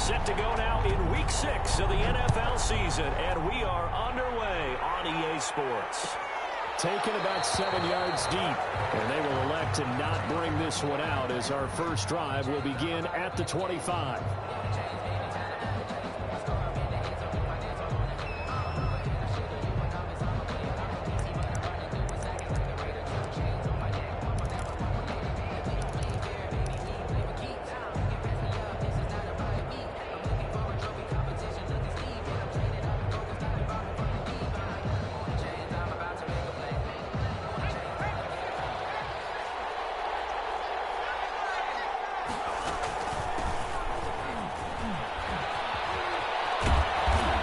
Set to go now in Week 6 of the NFL season, and we are underway on EA Sports. Taken about 7 yards deep, and they will elect to not bring this one out as our first drive will begin at the 25.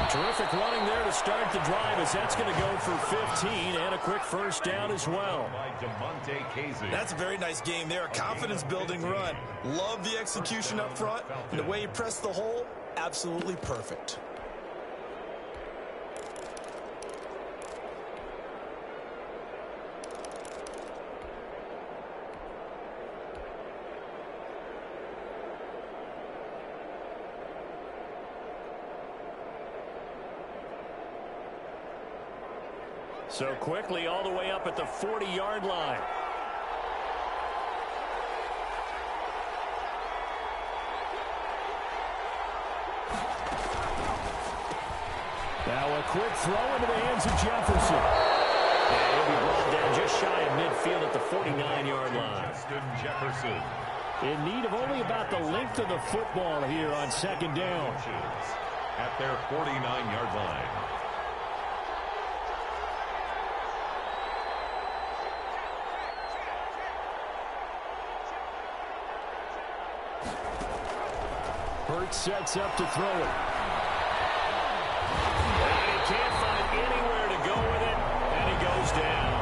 Terrific running there to start the drive as that's going to go for 15 and a quick first down as well. That's a very nice game there. A confidence-building run. Love the execution up front. And the way he pressed the hole, absolutely perfect. So quickly all the way up at the 40-yard line. Now a quick throw into the hands of Jefferson. And he'll be brought down just shy of midfield at the 49-yard line. Jefferson. In need of only about the length of the football here on second down. At their 49-yard line. Hurts sets up to throw it. And he can't find anywhere to go with it, and he goes down.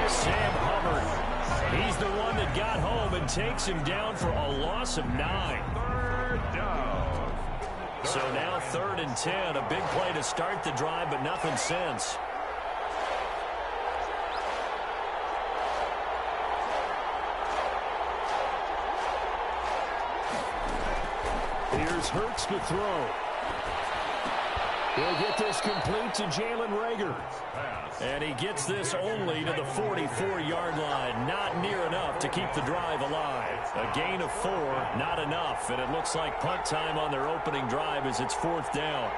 Sam Hubbard. He's the one that got home and takes him down for a loss of 9. Third down. So now 3rd and 10. A big play to start the drive, but nothing since. Here's Hurts to throw. He'll get this complete to Jalen Reagor. And he gets this only to the 44-yard line. Not near enough to keep the drive alive. A gain of 4, not enough. And it looks like punt time on their opening drive as it's 4th down.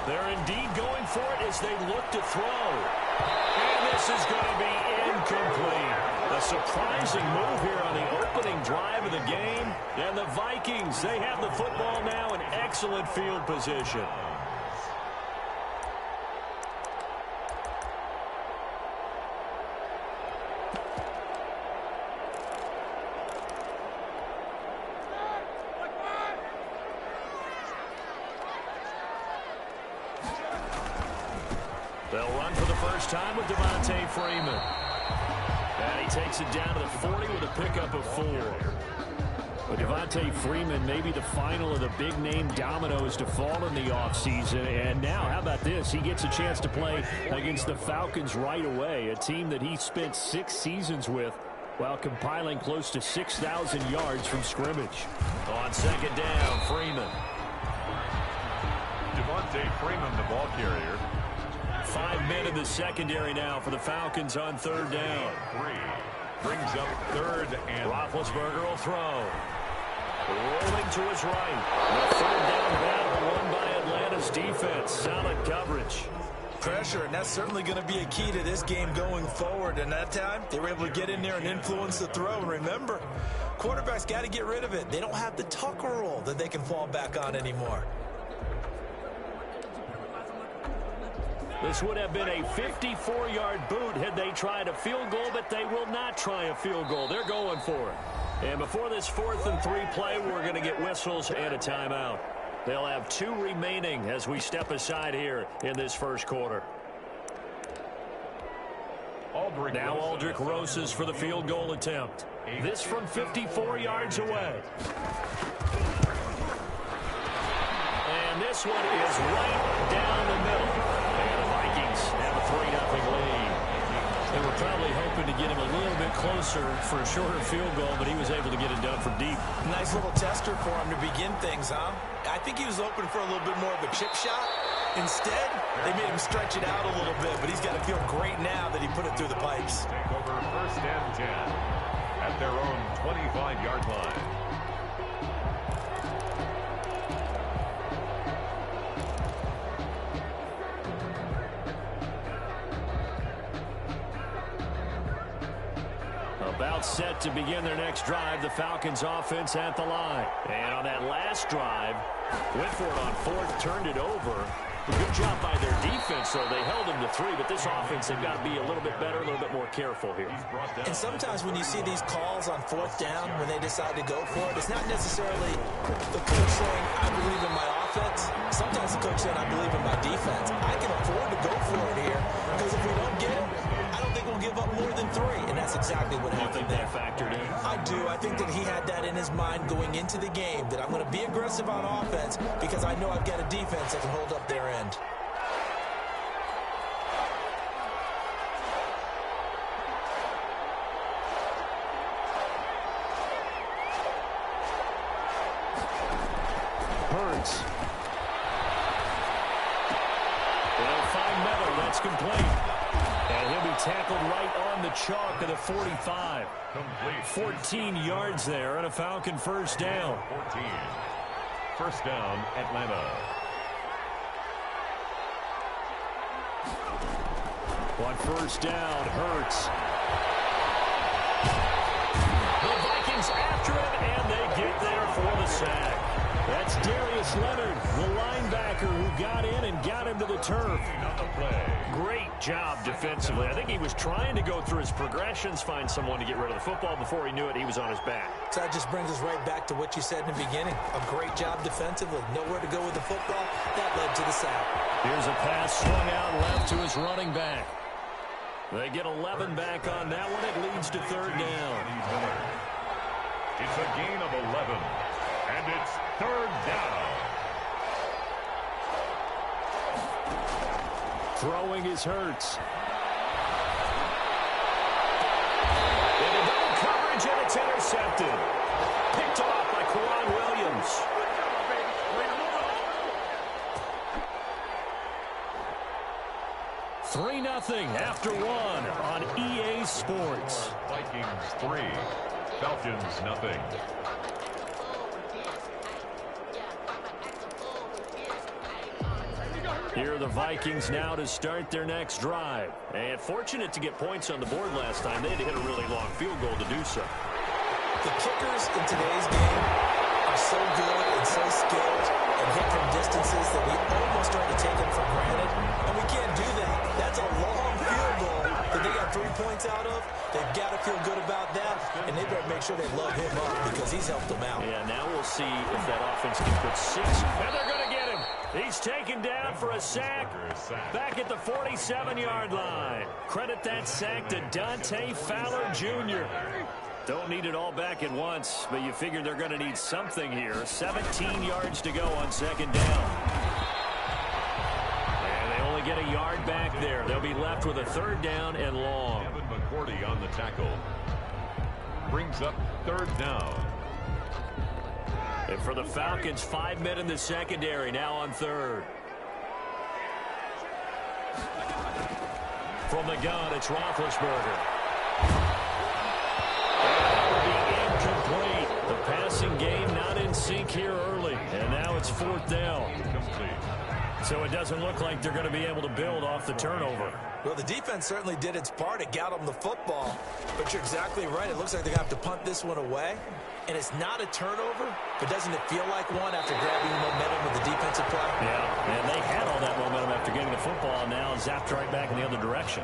They're indeed going for it as they look to throw. And this is going to be incomplete. A surprising move here on the opening drive of the game. And the Vikings, they have the football now in excellent field position. They'll run for the first time with Devontae Freeman. And he takes it down to the 40 with a pickup of 4. But Devontae Freeman may be the final of the big-name dominoes to fall in the offseason. And now, how about this? He gets a chance to play against the Falcons right away, a team that he spent 6 seasons with while compiling close to 6,000 yards from scrimmage. On second down, Freeman. Devontae Freeman, the ball carrier. 5 men in the secondary now for the Falcons on 3rd down. 3 brings up 3rd and Roethlisberger will throw. Rolling to his right. The 3rd down battle won by Atlanta's defense. Solid coverage. Pressure, and that's certainly going to be a key to this game going forward. And that time, they were able to get in there and influence the throw. And remember, quarterbacks got to get rid of it. They don't have the tucker roll that they can fall back on anymore. This would have been a 54-yard boot had they tried a field goal, but they will not try a field goal. They're going for it. And before this 4th and 3 play, we're going to get whistles and a timeout. They'll have 2 remaining as we step aside here in this first quarter. Now Aldrick Rosas for the field goal attempt. This from 54 yards away. And this one is right down the middle. And the Vikings have a 3-0 lead. They were probably hoping to get him a little bit closer for a shorter field goal, but he was able to get it done from deep. Nice little tester for him to begin things, huh? I think he was hoping for a little bit more of a chip shot. Instead, they made him stretch it out a little bit, but he's got to feel great now that he put it through the pipes. Take over 1st and 10 at their own 25-yard line. About set to begin their next drive, the Falcons offense at the line. And on that last drive, went for it on 4th, turned it over. A good job by their defense, though. They held them to 3, but this offense, they've got to be a little bit better, a little bit more careful here. And sometimes when you see these calls on 4th down, when they decide to go for it, it's not necessarily the coach saying, I believe in my offense. Sometimes the coach saying, I believe in my defense. I can afford to go for it here, because if we don't get it, I don't think we'll give up more than 3, and that's exactly what happened there. Factored in? I do. I think that he had that in his mind going into the game, that I'm going to be aggressive on offense because I know I've got a defense that can hold up their end. Hurts. They'll find Miller. That's complete. And he'll be tackled right on the chalk of the 45. Complete. 14 yards there and a Falcon first down. 14. First down, Atlanta. On first down, Hurts. The Vikings after him, and they get there for the sack. That's Darius Leonard, the linebacker who got in and got him to the turf. Great job defensively. I think he was trying to go through his progressions, find someone to get rid of the football. Before he knew it, he was on his back. So that just brings us right back to what you said in the beginning. A great job defensively. Nowhere to go with the football. That led to the sack. Here's a pass swung out left to his running back. They get 11 back on that one. It leads to 3rd down. It's a gain of 11. And it's 3rd down. Throwing is Hurts. Into double coverage, and it's intercepted. Picked off by Quran Williams. Three 3-0 after one on EA Sports. Vikings 3, Falcons nothing. Here are the Vikings now to start their next drive. And fortunate to get points on the board last time. They had to hit a really long field goal to do so. The kickers in today's game are so good and so skilled and hit from distances that we almost start to take them for granted. And we can't do that. That's a long field goal that they got 3 points out of. They've got to feel good about that. And they better make sure they love him up because he's helped them out. Yeah, now we'll see if that offense can put 6. And they're going to get him. He's taken down for a sack back at the 47-yard line. Credit that sack to Dante Fowler Jr. Don't need it all back at once, but you figure they're going to need something here. 17 yards to go on 2nd down. And they only get a yard back there. They'll be left with a 3rd down and long. Kevin McCourty on the tackle. Brings up 3rd down. And for the Falcons, 5 men in the secondary, now on 3rd. From the gun, it's Roethlisberger. Incomplete. The passing game not in sync here early. And now it's 4th down. So it doesn't look like they're going to be able to build off the turnover. Well, the defense certainly did its part. It got them the football. But you're exactly right. It looks like they're going to have to punt this one away. And it's not a turnover, but doesn't it feel like one after grabbing the momentum with the defensive play? Yeah, and they had all that momentum after getting the football, and now zapped right back in the other direction.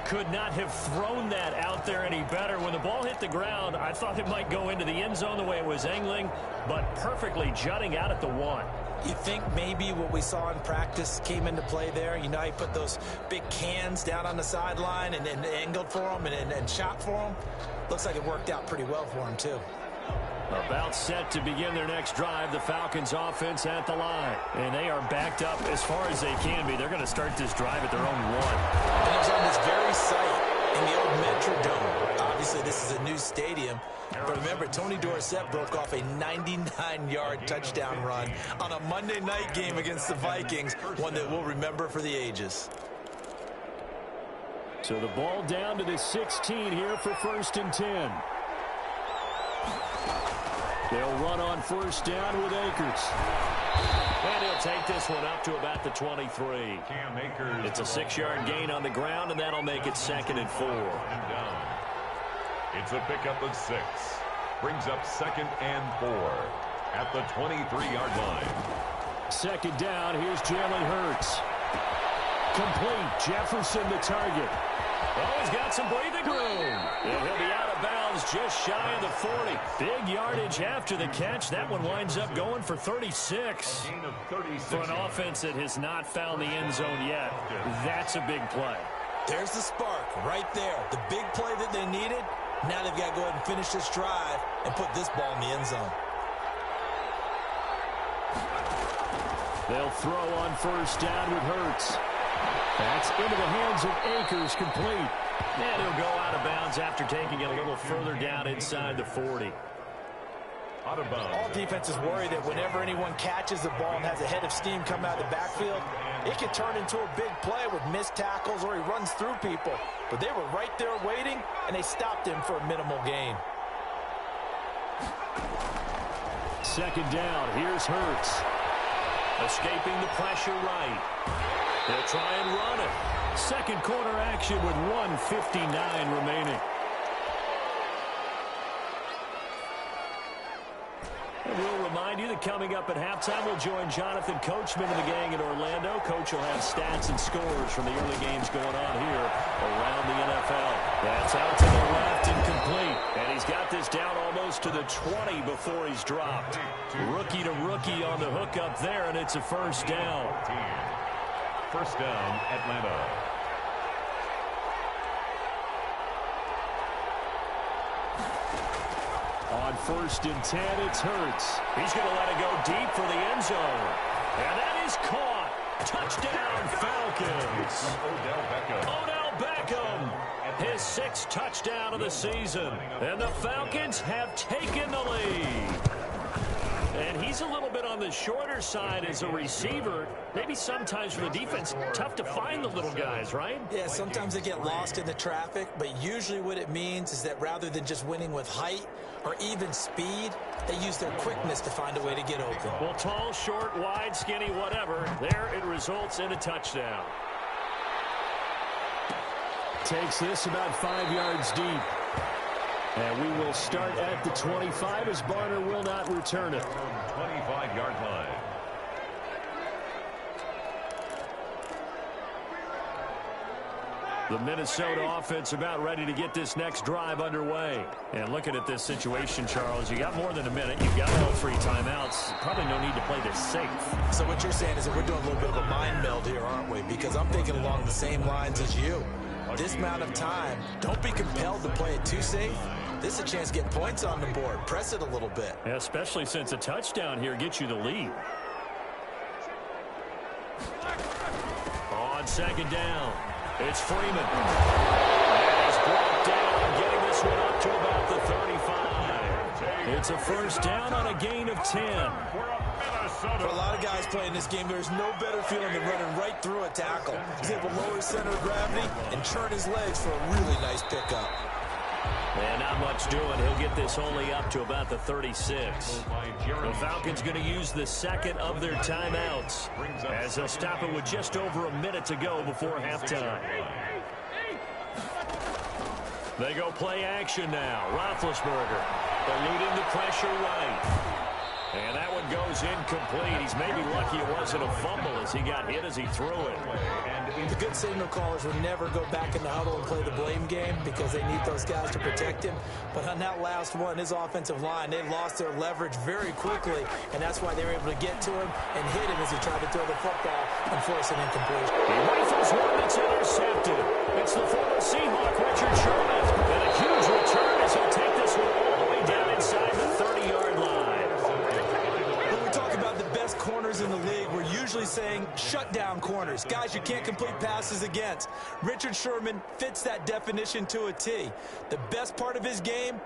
Could not have thrown that out there any better. When the ball hit the ground, I thought it might go into the end zone the way it was angling, but perfectly jutting out at the 1. You think maybe what we saw in practice came into play there? You know, he put those big cans down on the sideline and angled for them and shot for them. Looks like it worked out pretty well for him, too. About set to begin their next drive, the Falcons offense at the line. And they are backed up as far as they can be. They're going to start this drive at their own 1. And it was on this very site in the old Metrodome. Obviously, this is a new stadium. But remember, Tony Dorsett broke off a 99-yard touchdown run on a Monday night game against the Vikings, one that we'll remember for the ages. So the ball down to the 16 here for 1st and 10. They'll run on 1st down with Akers. And he'll take this one up to about the 23. It's a 6-yard gain on the ground, and that'll make it 2nd and 4. It's a pickup of 6. Brings up 2nd and 4 at the 23-yard line. 2nd down. Here's Jalen Hurts. Complete. Jefferson the target. Oh, he's got some breathing room. And he'll be out of bounds just shy of the 40. Big yardage after the catch. That one winds up going for 36. For an offense that has not found the end zone yet, that's a big play. There's the spark right there. The big play that they needed. Now they've got to go ahead and finish this drive and put this ball in the end zone. They'll throw on 1st down with Hurts. That's into the hands of Akers, complete. And he'll go out of bounds after taking it a little further down inside the 40. Out of bounds. All defenses worry that whenever anyone catches the ball and has a head of steam come out of the backfield, it can turn into a big play with missed tackles or he runs through people. But they were right there waiting, and they stopped him for a minimal gain. 2nd down. Here's Hurts. Escaping the pressure right. They'll try and run it. 2nd quarter action with 1:59 remaining. And we'll remind you that coming up at halftime, we'll join Jonathan Coachman and the gang in Orlando. Coach will have stats and scores from the early games going on here around the NFL. That's out to the left and complete. And he's got this down almost to the 20 before he's dropped. Rookie to rookie on the hook up there, and it's a 1st down. 1st down, Atlanta. On 1st and 10, it's Hurts. He's going to let it go deep for the end zone. And that is caught. Touchdown, Falcons. Odell Beckham. His 6th touchdown of the season. And the Falcons have taken the lead. And he's a little bit on the shorter side as a receiver. Maybe sometimes for the defense, tough to find the little guys, right? Yeah, sometimes they get lost in the traffic, but usually what it means is that rather than just winning with height or even speed, they use their quickness to find a way to get open. Well, tall, short, wide, skinny, whatever, there it results in a touchdown. Takes this about 5 yards deep. And we will start at the 25 as Barner will not return it. 25-yard line. The Minnesota offense about ready to get this next drive underway. And looking at this situation, Charles, you got more than a minute. You've got all 3 timeouts. Probably no need to play this safe. So what you're saying is that we're doing a little bit of a mind meld here, aren't we? Because I'm thinking along the same lines as you. This amount of time, don't be compelled to play it too safe. This is a chance to get points on the board. Press it a little bit. Yeah, especially since a touchdown here gets you the lead. On 2nd down, it's Freeman. And he's brought down, getting this one up to about the 35. It's a 1st down on a gain of 10. For a lot of guys playing this game, there's no better feeling than running right through a tackle. He's able to lower his center of gravity and turn his legs for a really nice pickup. And not much doing. He'll get this only up to about the 36. The Falcons going to use the 2nd of their timeouts as they'll stop it with just over a minute to go before halftime. They go play action now. Roethlisberger eluding the pressure right. And that one goes incomplete. He's maybe lucky it wasn't a fumble as he got hit as he threw it. And the good signal callers will never go back in the huddle and play the blame game because they need those guys to protect him. But on that last one, his offensive line, they lost their leverage very quickly, and that's why they were able to get to him and hit him as he tried to throw the football and force an incompletion. He rifles one that's intercepted. It's the former Seahawk, Richard Sherman. And a huge return as he'll take this one all the way down inside the 30-yard line. When we talk about the best corners in the league, we're usually saying calling shutdown corners, guys you can't complete passes against. Richard Sherman fits that definition to a T. The best part of his game,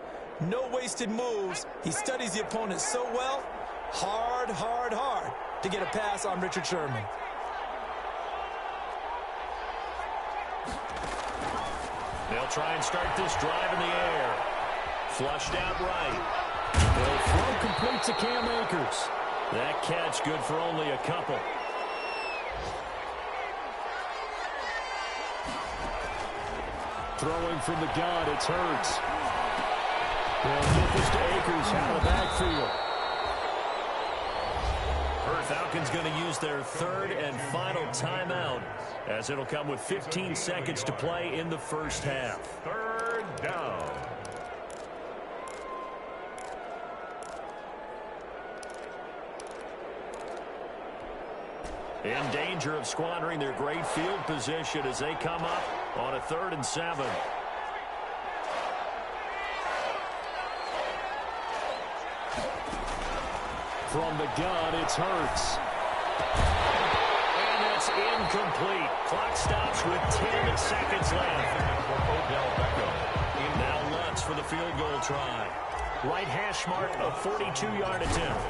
no wasted moves. He studies the opponent so well, hard to get a pass on Richard Sherman. They'll try and start this drive in the air. Flushed out right. The throw complete to Cam Akers. That catch good for only a couple. Throwing from the gun, it's Hurts. They'll get this to Akers out of the backfield. Falcons going to use their third and final timeout as it'll come with 15 seconds to play in the first half. Third down. In danger of squandering their great field position as they come up on a 3rd and 7. From the gun, it's Hurts. And it's incomplete. Clock stops with 10 seconds left. Now Lutz for the field goal try. Right hash mark, a 42-yard attempt.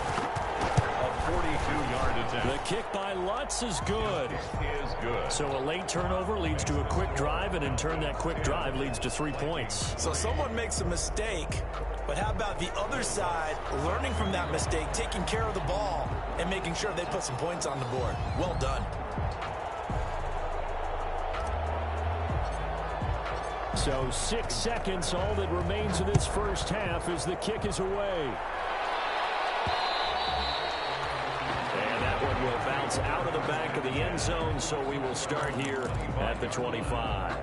A 42-yard attempt. The kick by Lutz is good. Is good. So a late turnover leads to a quick drive, and in turn that quick drive leads to 3 points. So someone makes a mistake, but how about the other side learning from that mistake, taking care of the ball, and making sure they put some points on the board? Well done. So 6 seconds, all that remains of this first half as the kick is away. And that one will bounce out of the back of the end zone, so we will start here at the 25.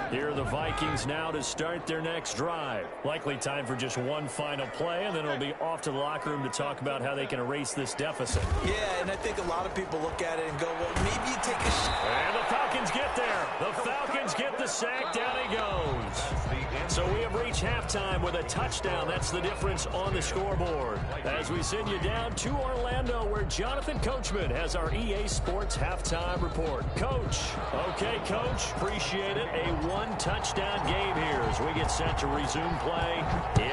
Here are the Vikings now to start their next drive. Likely time for just one final play, and then it'll be off to the locker room to talk about how they can erase this deficit. Yeah, and I think a lot of people look at it and go, well, maybe you take a shot. And the Falcons get there. The Falcons get the sack. Down he goes. So we have reached halftime with a touchdown. That's the difference on the scoreboard. As we send you down to Orlando, where Jonathan Coachman has our EA Sports halftime report. Coach. Okay, Coach. Appreciate it. A one-touchdown game here as we get set to resume play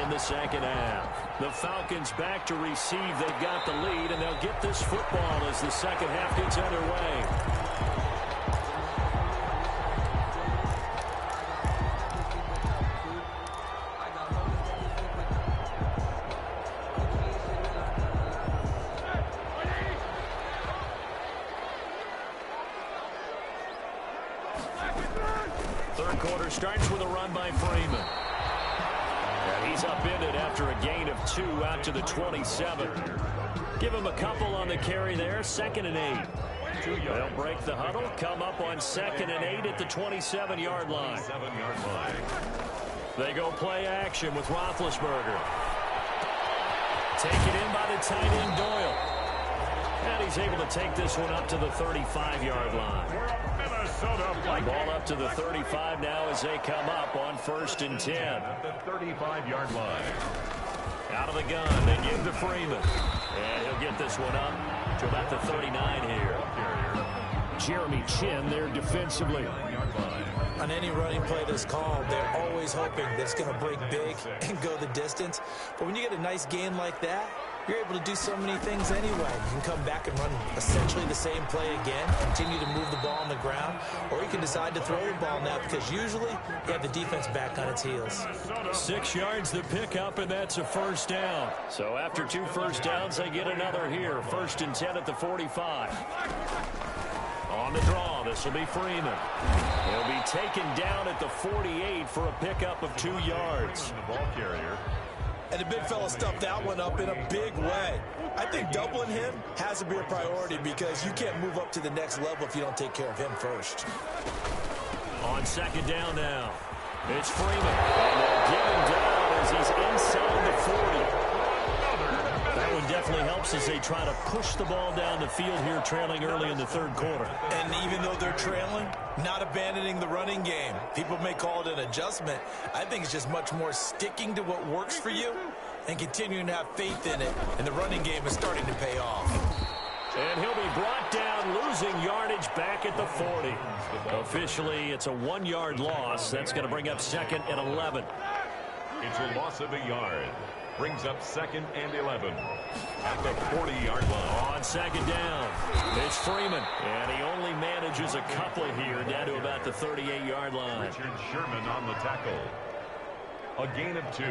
in the second half. The Falcons back to receive. They've got the lead, and they'll get this football as the second half gets underway. Third quarter starts with a run by Freeman. And he's upended after a gain of 2 out to the 27. Give him a couple on the carry there. 2nd and 8. They'll break the huddle, come up on 2nd and 8 at the 27-yard line. They go play action with Roethlisberger. Taken in by the tight end Doyle. And he's able to take this one up to the 35-yard line. Ball up to the 35 now as they come up on 1st and 10. At the 35-yard line. Out of the gun, they give to Freeman. And he'll get this one up to about the 39 here. Jeremy Chin there defensively. On any running play that's called, they're always hoping that it's going to break big and go the distance. But when you get a nice gain like that, you're able to do so many things anyway. You can come back and run essentially the same play again, continue to move the ball on the ground, or you can decide to throw the ball now because usually you have the defense back on its heels. 6 yards the pickup, and that's a first down. So after 2 first downs, they get another here. 1st and 10 at the 45. On the draw, this will be Freeman. He'll be taken down at the 48 for a pickup of 2 yards. The ball carrier. And the big fella stuffed that one up in a big way. I think doubling him has to be a priority because you can't move up to the next level if you don't take care of him first. On 2nd down now, it's Freeman. And they'll get him down as he's inside the 40. That one definitely helps as they try to push the ball down the field here, trailing early in the 3rd quarter. And even though they're trailing, not abandoning the running game. People may call it an adjustment. I think it's just much more sticking to what works for you and continuing to have faith in it, and the running game is starting to pay off. And he'll be brought down, losing yardage back at the 40. Officially, it's a 1-yard loss. That's going to bring up 2nd and 11. It's a loss of a yard. Brings up 2nd and 11 at the 40-yard line. On 2nd down, it's Freeman. And he only manages a couple here, down to about the 38-yard line. Richard Sherman on the tackle. A gain of 2.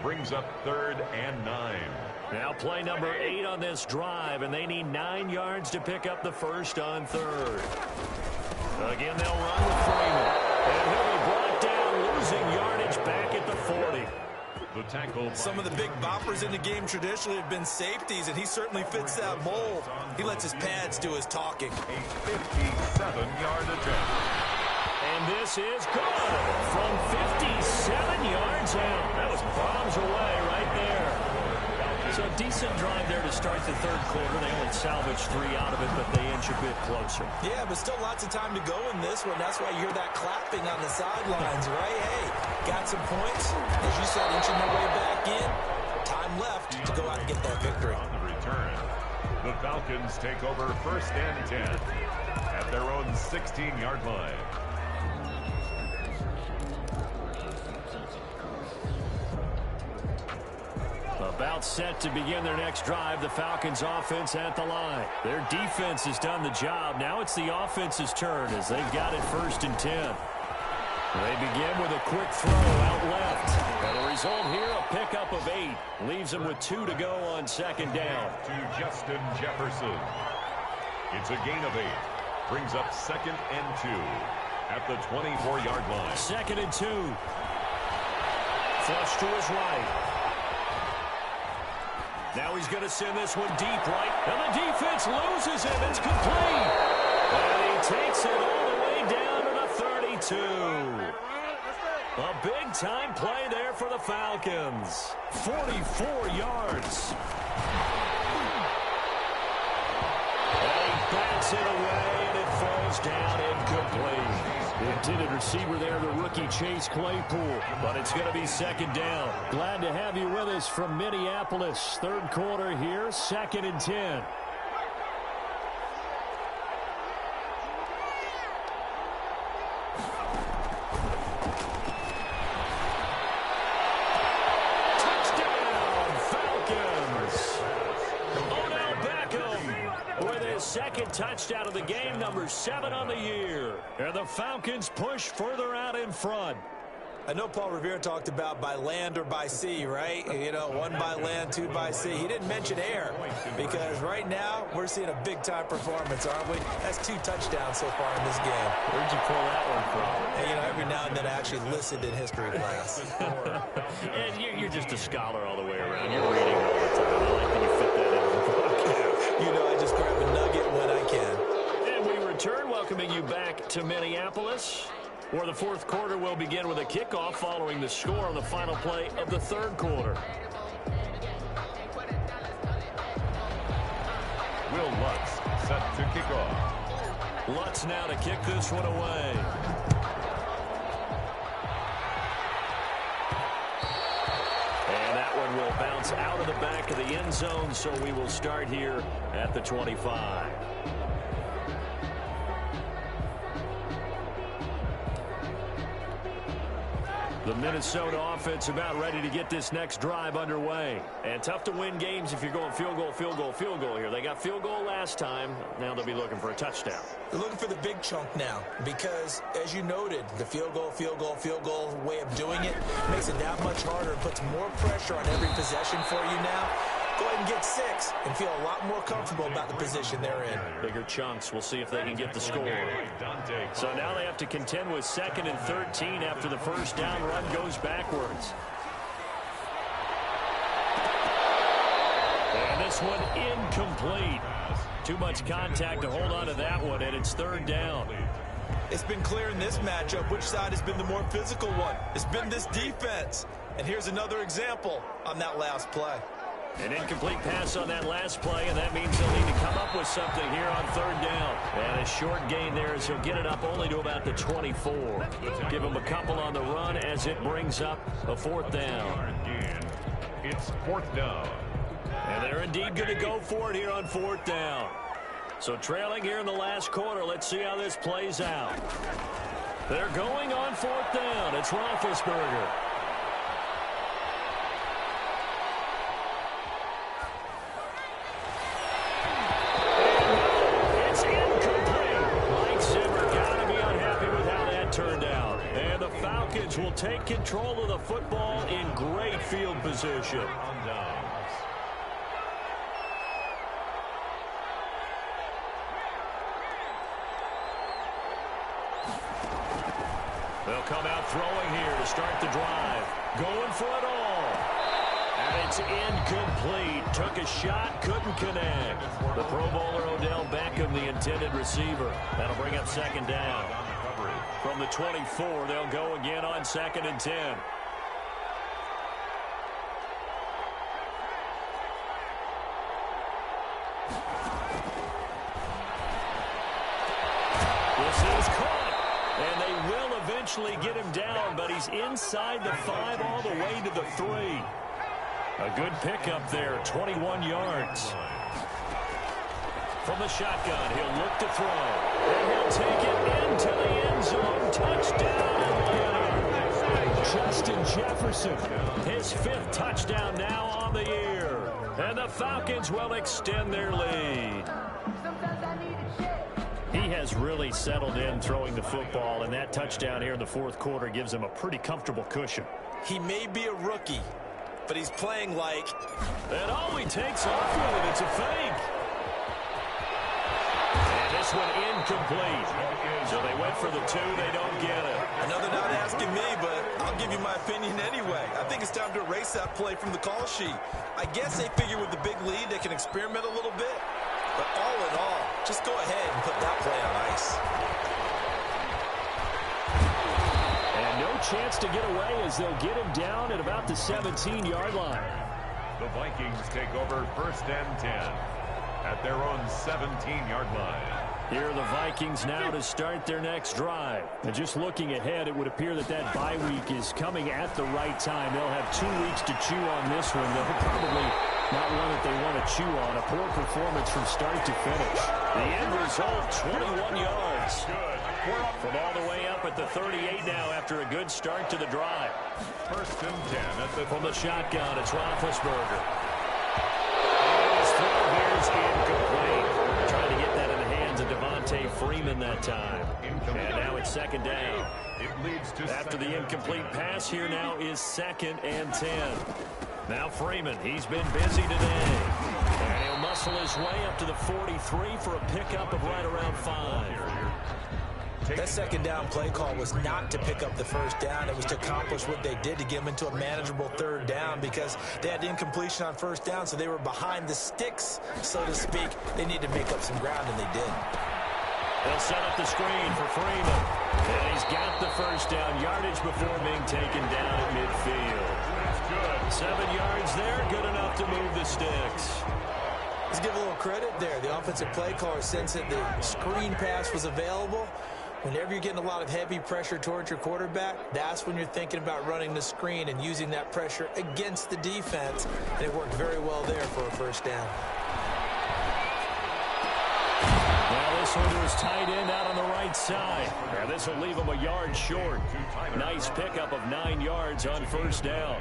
Brings up 3rd and 9. Now play number 8 on this drive, and they need 9 yards to pick up the first on 3rd. Again, they'll run with Freeman. And he'll be brought down, losing yardage back at the 40. The tackle. Some of the big boppers in the game traditionally have been safeties, and he certainly fits that mold. He lets his pads do his talking. A 57-yard attempt. And this is good from 57 yards out. That was bombs away right there. So a decent drive there to start the 3rd quarter. They only salvaged 3 out of it, but they inch a bit closer. Yeah, but still lots of time to go in this one. That's why you hear that clapping on the sidelines, right? Hey, got some points. As you said, inching their way back in. Time left to go out and get that victory. On the return, the Falcons take over 1st and 10 at their own 16-yard line. About set to begin their next drive, the Falcons offense at the line. Their defense has done the job. Now it's the offense's turn as they've got it 1st and 10. They begin with a quick throw out left. And the result here, a pickup of 8. Leaves them with 2 to go on 2nd down. To Justin Jefferson. It's a gain of 8. Brings up 2nd and 2 at the 24-yard line. 2nd and 2. Flush to his right. Now he's going to send this one deep right. And the defense loses him. It's complete. And he takes it all the way down to the 32. A big-time play there for the Falcons. 44 yards. And he bats it away, and it falls down incomplete. The intended receiver there, the rookie Chase Claypool. But it's going to be 2nd down. Glad to have you with us from Minneapolis. 3rd quarter here, 2nd and 10. Second touchdown of the game, number 7 on the year. And the Falcons push further out in front. I know Paul Revere talked about by land or by sea, right? You know, 1 by land, 2 by sea. He didn't mention air because right now we're seeing a big-time performance, aren't we? That's 2 touchdowns so far in this game. Where'd you pull that one from? And, you know, every now and then I actually listened in history class. And you're just a scholar all the way around. You're reading all the time. I like when you fit that in. You know, I just grab a nugget when I can. And we return, welcoming you back to Minneapolis, where the 4th quarter will begin with a kickoff following the score on the final play of the 3rd quarter. Will Lutz set to kick off. Lutz now to kick this one away. And that one will bounce out of the back of the end zone, so we will start here at the 25. The Minnesota offense about ready to get this next drive underway. And tough to win games if you're going field goal, field goal, field goal here. They got field goal last time. Now they'll be looking for a touchdown. They're looking for the big chunk now because, as you noted, the field goal, field goal, field goal way of doing it makes it that much harder. It puts more pressure on every possession for you now. Go ahead and get 6 and feel a lot more comfortable about the position they're in. Bigger chunks. We'll see if they can get the score. So now they have to contend with 2nd and 13 after the first down run goes backwards. And this one incomplete. Too much contact to hold on to that one, and it's 3rd down. It's been clear in this matchup which side has been the more physical one. It's been this defense. And here's another example on that last play. An incomplete pass on that last play, and that means they'll need to come up with something here on 3rd down. And a short gain there as he'll get it up only to about the 24. Give him a couple on the run as it brings up a 4th down. It's fourth down. And they're indeed going to go for it here on fourth down. So trailing here in the last quarter. Let's see how this plays out. They're going on fourth down. It's Roethlisberger. It's incomplete. Mike Zimmer got to be unhappy with how that turned out. And the Falcons will take control of the football in great field position. On downs. They'll come out throwing here to start the drive. Going for it all. And it's incomplete. Took a shot, couldn't connect. The Pro Bowler Odell Beckham, the intended receiver. That'll bring up second down. From the 24, they'll go again on 2nd and 10. This is caught. And they will eventually get him down, but he's inside the 5 all the way to the 3. A good pickup there, 21 yards. From the shotgun, he'll look to throw. And he'll take it into the end zone. Touchdown, Atlanta. Justin Jefferson, his 5th touchdown now on the year. And the Falcons will extend their lead. He has really settled in throwing the football, and that touchdown here in the 4th quarter gives him a pretty comfortable cushion. He may be a rookie, but he's playing like... And all he takes off with it, it's a fake. And this one incomplete. So they went for the 2, they don't get it. I know they're not asking me, but I'll give you my opinion anyway. I think it's time to erase that play from the call sheet. I guess they figure with the big lead they can experiment a little bit. But all in all, just go ahead and put that play on ice. And no chance to get away as they'll get him down at about the 17-yard line. The Vikings take over 1st and 10 at their own 17-yard line. Here are the Vikings now to start their next drive. And just looking ahead, it would appear that that bye week is coming at the right time. They'll have 2 weeks to chew on this one. They'll probably not one that they want to chew on. A poor performance from start to finish. The end result, 21 yards. From all the way up at the 38 now after a good start to the drive. 1st and 10 at the... From the shotgun, it's Roethlisberger. His throw here's incomplete. Trying to get that in the hands of Devontae Freeman that time. And now it's 2nd down. It leads to after the incomplete pass here now is 2nd and 10. Now Freeman, he's been busy today. And he'll muscle his way up to the 43 for a pickup of right around 5. That 2nd down play call was not to pick up the 1st down. It was to accomplish what they did to get them into a manageable 3rd down because they had incompletion on 1st down, so they were behind the sticks, so to speak. They needed to make up some ground, and they did. They'll set up the screen for Freeman. And he's got the 1st down yardage before being taken down at midfield. That's good. 7 yards there, good enough to move the sticks. Let's give a little credit there. The offensive play caller sensed that the screen pass was available. Whenever you're getting a lot of heavy pressure towards your quarterback, that's when you're thinking about running the screen and using that pressure against the defense. And it worked very well there for a 1st down. Well, this one was tight end out on the right side. Now this will leave him a yard short. Nice pickup of 9 yards on 1st down.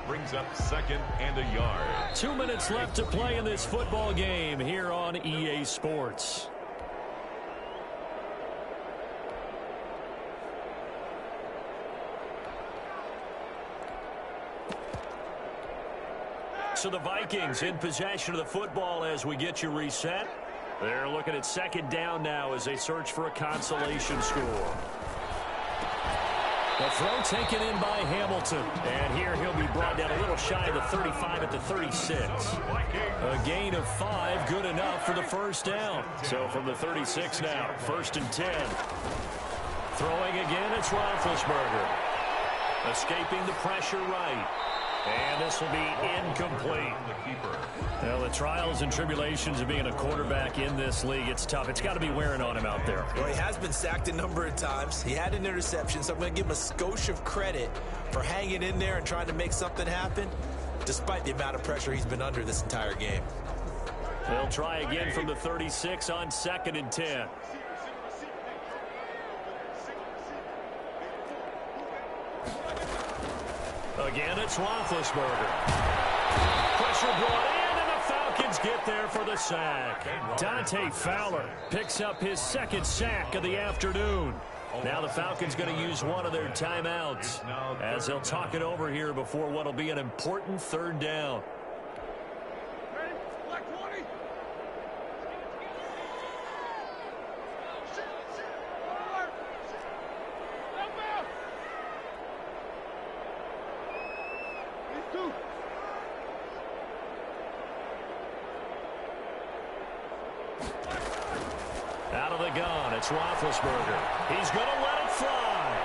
Brings up 2nd and a yard. 2 minutes left to play in this football game here on EA Sports. So the Vikings in possession of the football as we get you reset. They're looking at 2nd down now as they search for a consolation score. The throw taken in by Hamilton. And here he'll be brought down a little shy of the 35 at the 36. A gain of 5, good enough for the 1st down. So from the 36 now, 1st and 10. Throwing again, it's Roethlisberger. Escaping the pressure right. And this will be incomplete. Well, the trials and tribulations of being a quarterback in this league, it's tough. It's got to be wearing on him out there. Well, he has been sacked a number of times. He had an interception, so I'm going to give him a skosh of credit for hanging in there and trying to make something happen. despite the amount of pressure he's been under this entire game. They'll try again from the 36 on 2nd and 10. Again, it's Roethlisberger. Pressure brought in, and the Falcons get there for the sack. Dante Fowler picks up his 2nd sack of the afternoon. Now the Falcons going to use one of their timeouts as they'll talk it over here before what will be an important 3rd down. Out of the gun, it's Roethlisberger. He's going to let it fly.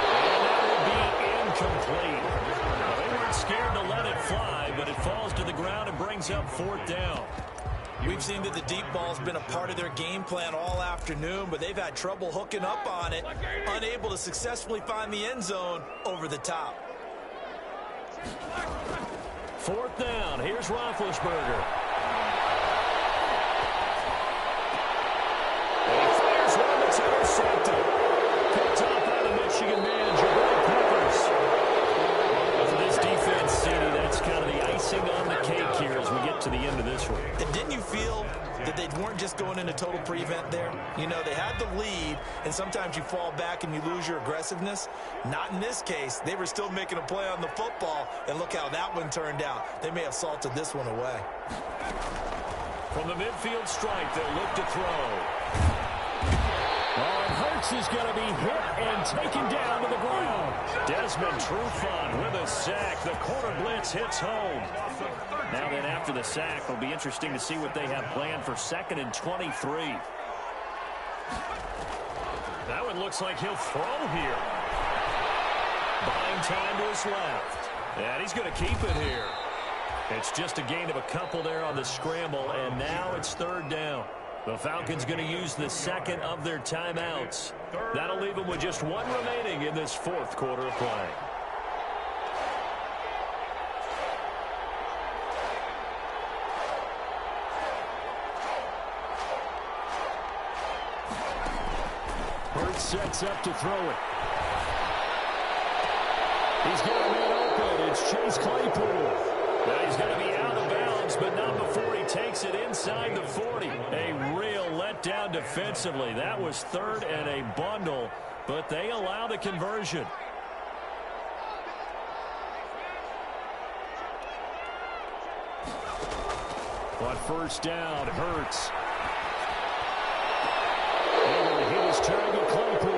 And that will be incomplete. Well, they weren't scared to let it fly, but it falls to the ground and brings up 4th down. We've seen that the deep ball's been a part of their game plan all afternoon, but they've had trouble hooking up on it, unable to successfully find the end zone over the top. 4th down, here's Roethlisberger. Intercepted. Picked up by the Michigan man, Jabril Peppers. For this defense, City, that's kind of the icing on the cake here as we get to the end of this one. And didn't you feel that they weren't just going into total prevent there? You know, they had the lead, and sometimes you fall back and you lose your aggressiveness. Not in this case. They were still making a play on the football, and look how that one turned out. They may have salted this one away. From the midfield stripe, they'll look to throw. Oh, and Hurts is going to be hit and taken down to the ground. Desmond Trufant with a sack. The corner blitz hits home. Now then, after the sack, it'll be interesting to see what they have planned for 2nd and 23. That one looks like he'll throw here. Buying time to his left. And he's going to keep it here. It's just a gain of a couple there on the scramble, and now it's 3rd down. The Falcons going to use the 2nd of their timeouts. That'll leave them with just one remaining in this 4th quarter of play. Hurts sets up to throw it. He's got a man open. It's Chase Claypool. Now he's going to be out of bounds, but not before he takes it inside the 40. A real letdown defensively. That was 3rd and a bundle, but they allow the conversion. On 1st down, Hurts. Able to hit his target, Claypool.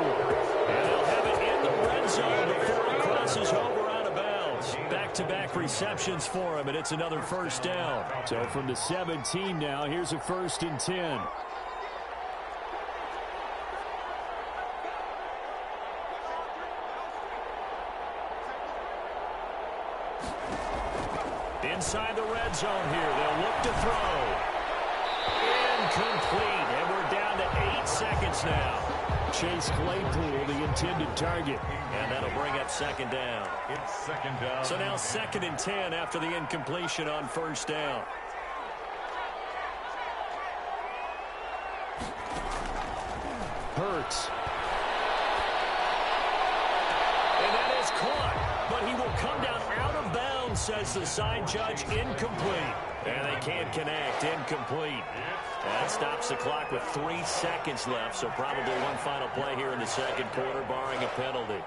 And they'll have it in the red zone before he crosses over out of bounds. Back-to-back receptions for him, and it's another 1st down. So from the 17 now, here's a 1st and 10. Inside the red zone here, they'll look to throw. Incomplete, and we're down to 8 seconds now. Chase Claypool, the intended target. And that'll bring up 2nd down. It's 2nd down. So now 2nd and 10 after the incompletion on 1st down. Hurts. And that is caught, but he will come down out of bounds, says the side judge. Incomplete. And they can't connect. Incomplete. That stops the clock with 3 seconds left, so probably one final play here in the 2nd quarter, barring a penalty.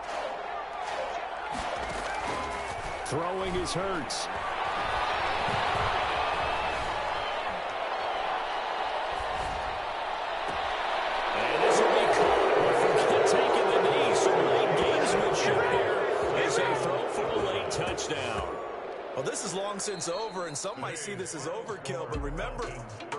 Throwing is Hurts. And this will be caught. Forget taking the knee, so late gamesmanship here is a throw for a late touchdown. Well, this is long since over, and some might see this as overkill, but remember,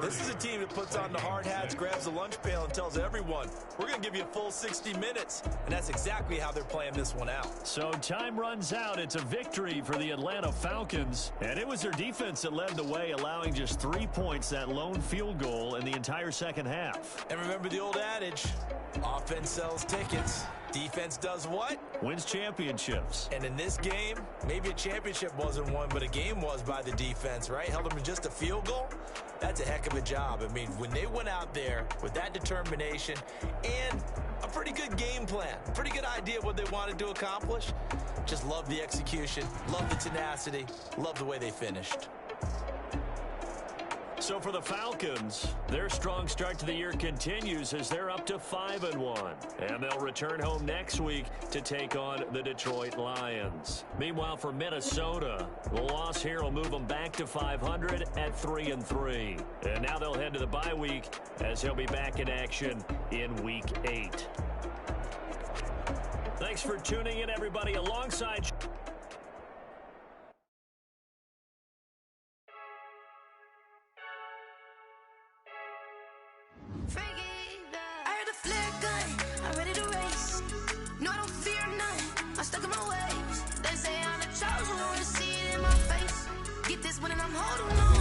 this is a team that puts on the hard hats, grabs the lunch pail, and tells everyone, we're going to give you a full 60 minutes, and that's exactly how they're playing this one out. So time runs out. It's a victory for the Atlanta Falcons, and it was their defense that led the way, allowing just 3 points, that lone field goal in the entire 2nd half. And remember the old adage, offense sells tickets. Defense does what? Wins championships. And in this game, maybe a championship wasn't won, but a game was by the defense, right? Held them to just a field goal. That's a heck of a job. I mean, when they went out there with that determination and a pretty good game plan, pretty good idea of what they wanted to accomplish, just love the execution, love the tenacity, love the way they finished. So for the Falcons, their strong start to the year continues as they're up to 5-1. And they'll return home next week to take on the Detroit Lions. Meanwhile, for Minnesota, the loss here will move them back to 500 at 3-3. And now they'll head to the bye week as he'll be back in action in Week 8. Thanks for tuning in, everybody, alongside... I heard a flare gun, I'm ready to race. No, I don't fear none, I'm stuck in my ways. They say I'm the chosen one, to see it in my face. Get this one and I'm holding on.